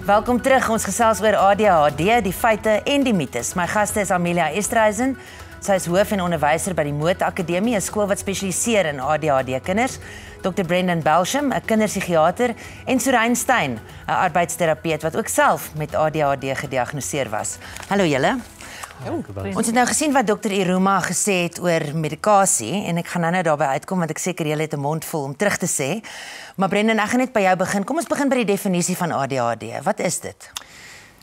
Welkom terug, ons gesels oor ADHD, die feite en die mites. My gaste is Amelia Esterhuizen. Sy is hoof en onderwyser by die Moot Akademie, 'n skool wat spesialiseer in ADHD-kinders. Dr. Brendan Belsham, 'n kinder-psigiater, en Sorein Steyn, 'n arbeidsterapeut wat ook self met ADHD gediagnoseer was. Hallo julle. Ons het nou gesien wat Dr. Iruma gesê het oor medikasie en ek gaan nou daarby uitkom want ek seker julle het 'n mond vol om terug te sê. Maar Brendan, ek gaan net by jou begin. Kom ons begin by die definisie van ADHD. Wat is dit?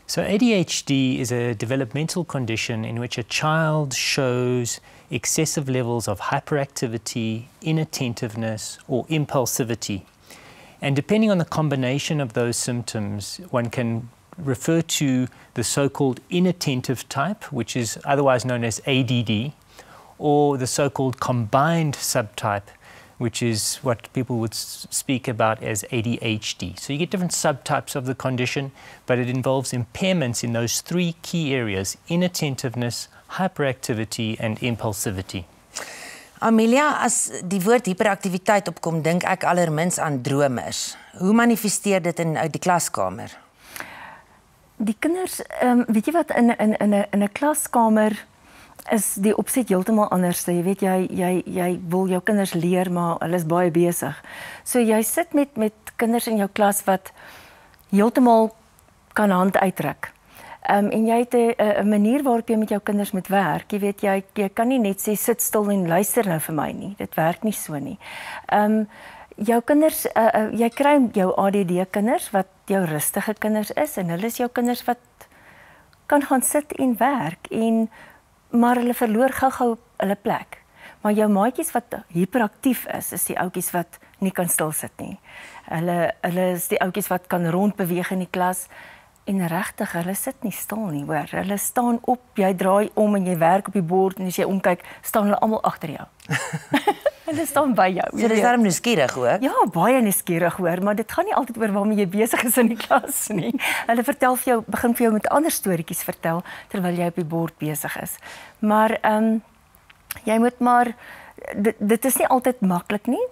So ADHD is a developmental condition in which a child shows excessive levels of hyperactivity, inattentiveness, or impulsivity. And depending on the combination of those symptoms, one can refer to the so-called inattentive type, which is otherwise known as ADD, or the so-called combined subtype, which is what people would speak about as ADHD. So you get different subtypes of the condition, but it involves impairments in those three key areas: inattentiveness, hyperactivity, and impulsivity. Amelia, as die woord hyperaktiwiteit opkom, dink ek allermins aan dromers. Hoe manifesteer dit in die klaskamer? Die kinders, weet jy wat, in 'n klaskamer is die opset heeltemal anders. Jy weet, jy wil jou kinders leer, maar hulle is baie besig. So jy sit met kinders in jou klas wat heeltemal kan hand uitdruk. En jy het 'n manier waarop jy met jou kinders moet werk. Jy weet, jy kan nie net sê sit stil en luister nou vir my nie. Dit werk nie so nie. Jou kinders, jy kry jou ADD-kinders wat jou rustige kinders is en hulle is jou kinders wat kan gaan sit en werk maar hulle verloor gou-gou hulle plek. Maar jou maatjies wat hiperaktief is die ouetjies wat nie kan stil sit nie. Hulle is die ouetjies wat kan rondbeweeg in die klas en regtig, hulle sit nie stil nie, hoor. Hulle staan op, jy draai om en jy werk op die bord en as jy omkyk, staan hulle almal agter jou. Hulle staan by jou. So dis daarom nuuskierig, hoor? Ja, baie nuuskierig, hoor, maar dit gaan nie altyd oor waarmee jy besig is in die klas nie. Hulle begin vir jou met ander storieetjies vertel terwyl jy op die bord besig is. Maar jy moet maar dit is nie altyd maklik nie.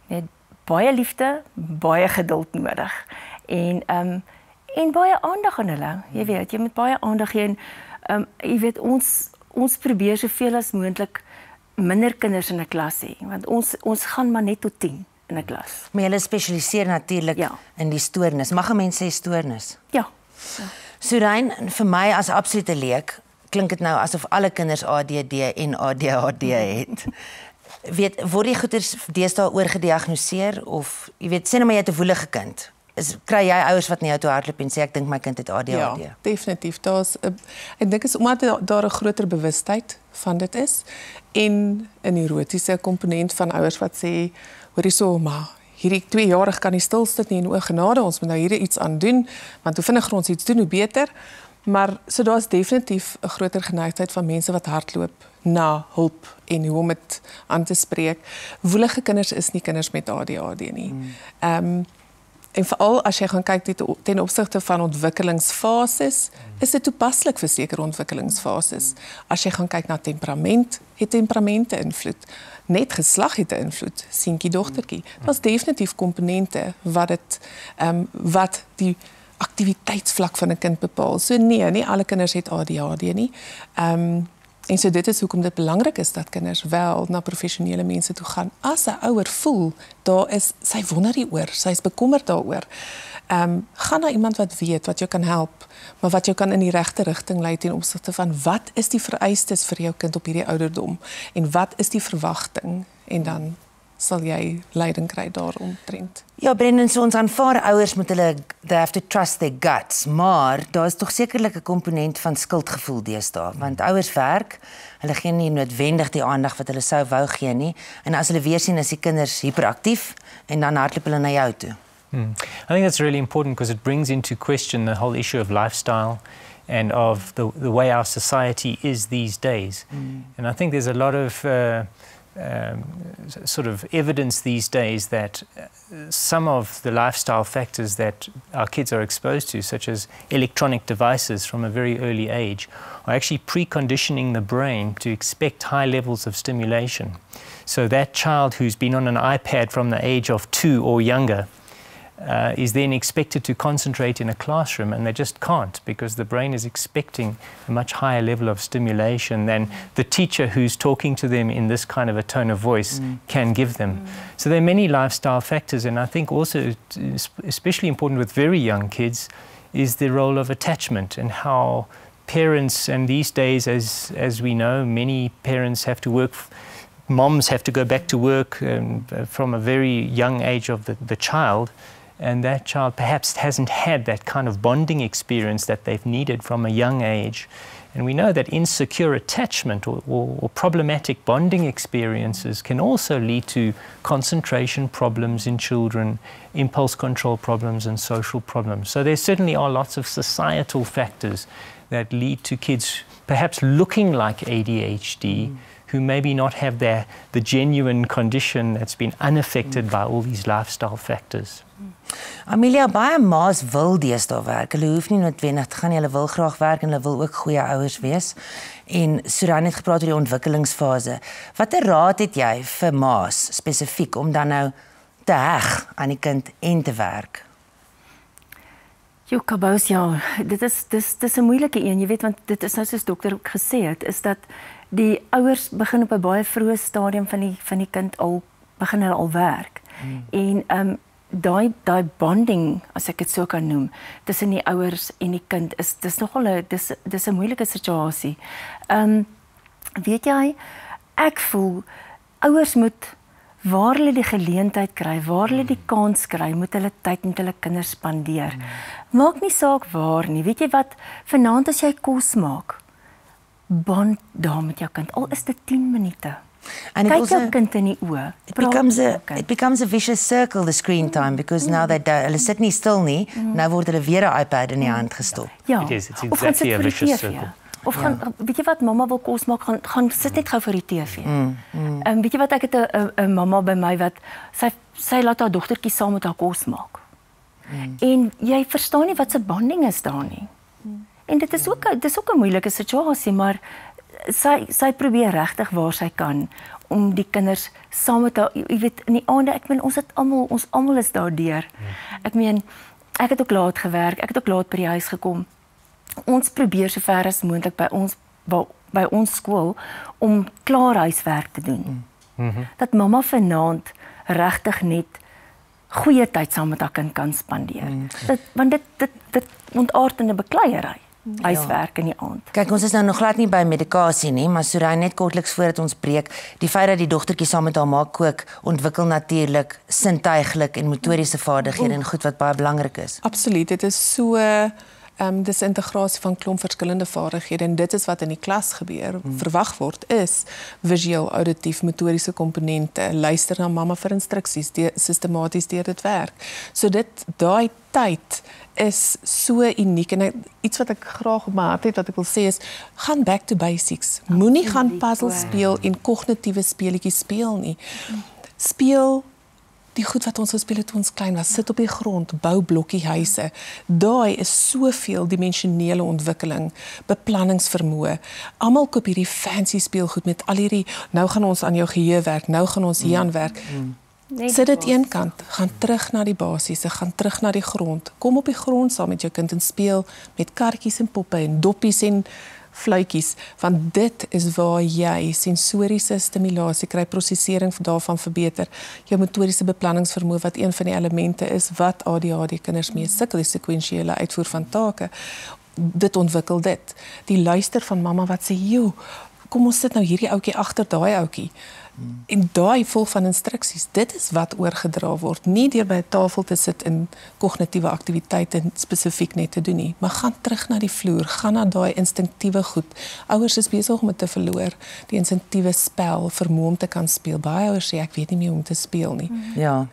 Jy het baie liefde, baie geduld nodig. En baie aandag aan hulle. Jy weet, jy moet baie aandag gee en jy weet ons probeer soveel as moontlik minder kinders in 'n klas hê, want ons gaan maar net tot 10 in 'n klas. Maar julle spesialiseer natuurlik in die stoornis. Mag 'n mens sê stoornis? Ja. Sorein, vir my as absolute leek, klink dit nou asof alle kinders ADD en ADHD het. Word die goeters deesdae oorgediagnoseer of jy weet, sê nou maar jy het 'n woelige kind. Kry jy ouers wat na jou toe hardloop en sê ek dink my kind het ADHD? Ja, definitief. Ek dink is omdat daar 'n groter bewustheid van dit is en 'n neurotiese komponent van ouers wat sê, hoor hierso, maar hierdie 2-jarig kan nie stil sit nie en o genade, ons moet nou hier iets aan doen, want hoe vinniger ons iets doen, hoe beter. Maar so daar's definitief 'n groter geneigtheid van mense wat hardloop na hulp en hoe om dit aan te spreek. Woelige kinders is nie kinders met ADHD nie. En veral as jy gaan kyk ten opsigte van ontwikkelingsfases, is dit toepaslik vir sekere ontwikkelingsfases. As jy gaan kyk na temperament, het temperamente invloed. Net geslag het 'n invloed, seentjie dogtertjie. Daar's definitief komponente wat die aktiwiteitsvlak van 'n kind bepaal. So nee, nie alle kinders het ADHD nie. En so dit is hoekom dit belangrik is dat kinders wel na professionele mense toe gaan. As 'n ouer voel, sy wonder hieroor, sy is bekommerd daaroor. Gaan na iemand wat weet, wat jou kan help, maar wat jou kan in die regte rigting lei ten opsigte van wat is die vereistes vir jou kind op hierdie ouderdom en wat is die verwagting en dan sal jy leiding kry daaromtrent. Ja, Brendan, so ons aanvaar ouers moet they have to trust their guts, maar daar is tog sekerlik 'n komponent van skuldgevoel deesdae, want ouers werk, hulle gee nie noodwendig die aandag wat hulle sou wou gee nie, en as hulle weer sien is die kinders hiperaktief en dan hardloop hulle na jou toe. I think that's really important because it brings into question the whole issue of lifestyle and of the way our society is these days. And I think there's a lot of sort of evidence these days that some of the lifestyle factors that our kids are exposed to, such as electronic devices from a very early age, are actually preconditioning the brain to expect high levels of stimulation. So that child who's been on an iPad from the age of 2 or younger is then expected to concentrate in a classroom, and they just can't, because the brain is expecting a much higher level of stimulation than the teacher who's talking to them in this kind of a tone of voice can give them. So there are many lifestyle factors, and I think also, especially important with very young kids, is the role of attachment and how parents, and these days, as we know, many parents have to work, moms have to go back to work from a very young age of the child, and that child perhaps hasn't had that kind of bonding experience that they've needed from a young age. And we know that insecure attachment or problematic bonding experiences can also lead to concentration problems in children, impulse control problems, and social problems. So there certainly are lots of societal factors that lead to kids perhaps looking like ADHD, who maybe not have the genuine condition that's been unaffected by all these lifestyle factors. Amelia, baie ma's wil deesdae werk. Hulle hoef nie noodwendig te gaan nie, hulle wil graag werk en hulle wil ook goeie ouers wees. En Sorein het gepraat oor die ontwikkelingsfase. Watter raad het jy vir ma's spesifiek om dan nou te heg aan die kind en te werk? Jo, Kabous, ja, dit is 'n moeilike een, jy weet, want dit is nou soos dokter ook gesê het, is dat die ouers begin op 'n baie vroeë stadium van die kind al begin hulle al werk. En daai bonding, as ek dit so kan noem, tussen die ouers en die kind dis nogal dis 'n moeilike situasie. Weet jy, ek voel ouers moet, waar hulle die geleentheid kry, waar hulle die kans kry, moet hulle tyd met hulle kinders spandeer. Maak nie saak waar nie. Weet jy wat, vanaand as jy kos maak, bond daar met jou kind, al is dit 10 minute. Kyk jou kind in die oë. It becomes a vicious circle, the screen time, because now hulle sit nie stil nie, nou word hulle weer 'n iPad in die hand gestop. Ja, It's exactly a vicious circle. Of gaan, weet jy wat, mamma wil kos maak, gaan sit net gou vir die TV. Weet jy wat, ek het 'n mamma by my wat, sy laat haar dogtertjie saam met haar kos maak. En jy verstaan nie wat se bonding is daar nie. En dit is ook 'n moeilike situasie, maar sy probeer regtig waar sy kan om die kinders saam met haar, jy weet, in die aande, ek meen, ons almal is daardeur. Ek meen, ek het ook laat gewerk, ek het ook laat by die huis gekom. Ons probeer so ver as moontlik by ons skool om klaar huiswerk te doen. Dat mamma vanaand regtig net goeie tyd saam met haar kind kan spandeer. Want dit ontaard in 'n bekleierery. Huiswerk in die aand. Kyk, ons is nou nog glad nie by medikasie nie, maar Sorein, net kortliks voordat ons breek, die feit dat die dogtertjie saam met haar maak kook, ontwikkel natuurlik sintuiglik en motoriese vaardighede en goed wat baie belangrik is. Absoluut, dit is so dis integrasie van klomp verskillende vaardighede, en dit is wat in die klas gebeur. Verwag word is visueel, auditief, motoriese komponente, luister na mamma vir instruksies, sistematies deur dit werk. So daai tyd is so uniek, en iets wat ek graag op my hart het, wat ek wil sê is, gaan back to basics. Moenie gaan puzzle speel en kognitiewe speletjies speel nie. Speel die goed wat ons gespeel het toe ons klein was, sit op die grond, bou blokkiehuise. Daai is soveel dimensionele ontwikkeling, beplanningsvermoë. Almal koop hierdie fancy speelgoed met al hierdie, nou gaan ons aan jou geheue werk, nou gaan ons hier aan werk. Sit dit een kant, gaan terug na die basiese, gaan terug na die grond. Kom op die grond saam met jou kind en speel met kartjies en poppe en doppies en fluitjies, want dit is waar jy sensoriese stimulasie kry, prosesering daarvan verbeter, jou motoriese beplanningsvermoë, wat een van die elemente is wat ADHD-kinders mee sukkel, die sekwentiële uitvoer van take, dit ontwikkel dit. Die luister van mamma wat sê, joh, kom ons sit nou hierdie ouetjie agter daai ouetjie, en daai volg van instruksies, dit is wat oorgedra word, nie deur by 'n tafel te sit en kognitiewe aktiwiteite spesifiek net te doen nie, maar gaan terug na die vloer, gaan na daai instinktiewe goed. Ouers is besig om dit te verloor, die instinktiewe spel, vermoë om te kan speel. Baie ouers sê, ek weet nie meer hoe om te speel nie. Ja.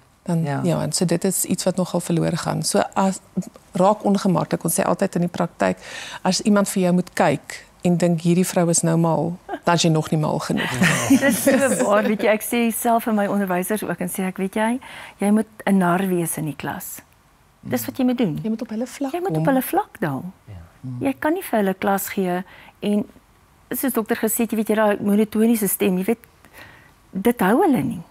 Ja, en so dit is iets wat nogal verlore gaan. So raak ongemaklik, ons sê altyd in die praktyk, as iemand vir jou moet kyk, en dink hierdie vrou is nou mal, dan is jy nog nie mal genoeg. Dit is so waar, weet jy, ek sê self in my onderwysers ook, en sê ek, weet jy moet 'n nar wees in die klas. Dis wat jy moet doen. Jy moet op hulle vlak Jy moet op hulle vlak daal. Jy kan nie vir hulle klas gee, en soos dokter gesê het, jy weet jy daai monotoniese stem, jy weet, dit hou hulle nie.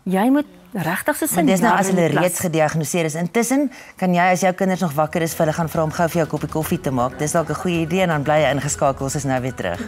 Jy moet regtig so sin. Dis nou as hulle reeds gediagnoseer is. Intussen kan jy as jou kinders nog wakker is, vir hulle gaan vra om gou vir jou 'n koppie koffie te maak. Dis dalk 'n goeie idee en dan bly jy ingeskakel, ons is nou weer terug.